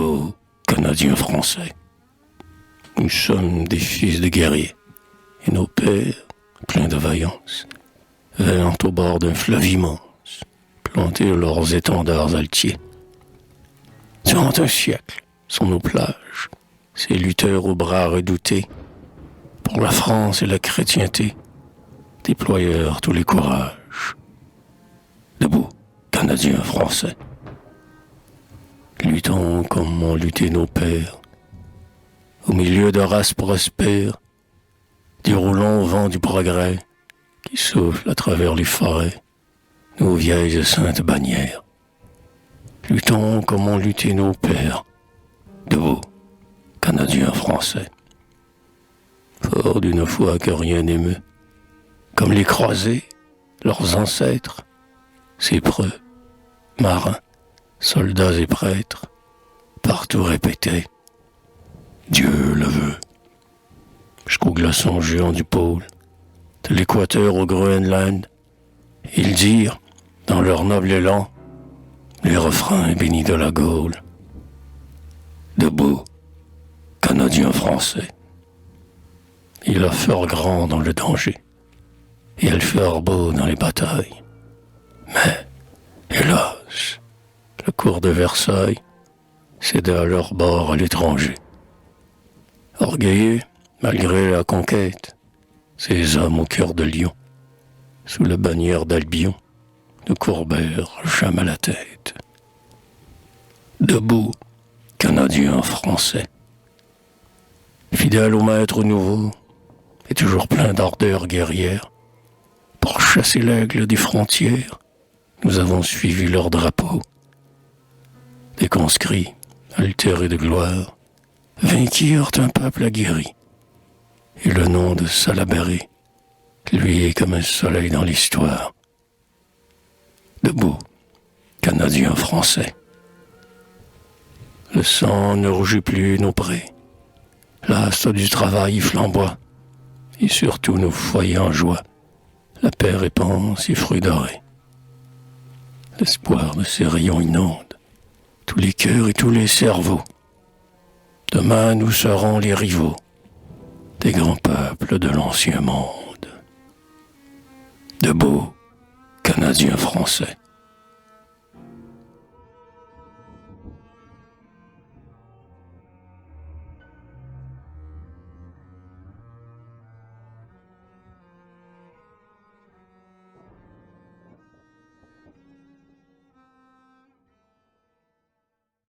Debout, Canadiens français. Nous sommes des fils de guerriers, et nos pères, pleins de vaillance, veillant au bord d'un fleuve immense, planter leurs étendards altiers. Durant un siècle, sur nos plages, ces lutteurs aux bras redoutés, pour la France et la chrétienté, déployèrent tous les courages. Debout, Canadiens français. Luttons comme ont lutté nos pères, au milieu de races prospères, du roulant vent du progrès qui souffle à travers les forêts, nos vieilles et saintes bannières. Luttons comme ont lutté nos pères, debout, Canadiens français. Forts d'une foi que rien n'émeut, comme les croisés, leurs ancêtres, sépreux, marins, soldats et prêtres, partout répétés, Dieu le veut. Jusqu'aux glaçons géants du pôle, de l'équateur au Groenland, ils dirent, dans leur noble élan, les refrains bénis de la Gaule. Debout, Canadiens français. Il a fort grand dans le danger, et elle fort beau dans les batailles. Mais, hélas, la cour de Versailles céda à leur bord à l'étranger. Orgueilleux, malgré la conquête, ces hommes au cœur de lion, sous la bannière d'Albion, ne courbèrent jamais la tête. Debout, Canadiens français. Fidèles au maître nouveau, et toujours plein d'ardeur guerrière, pour chasser l'aigle des frontières, nous avons suivi leur drapeau. Des conscrits, altérés de gloire, vainquirent un peuple aguerri, et le nom de Salaberry, lui est comme un soleil dans l'histoire. Debout, Canadiens français. Le sang ne rougit plus nos prés, l'astre du travail y flamboie, et surtout nos foyers en joie, la paix répand ses fruits dorés. L'espoir de ces rayons inonde tous les cœurs et tous les cerveaux. Demain nous serons les rivaux des grands peuples de l'ancien monde. Debout, Canadiens français.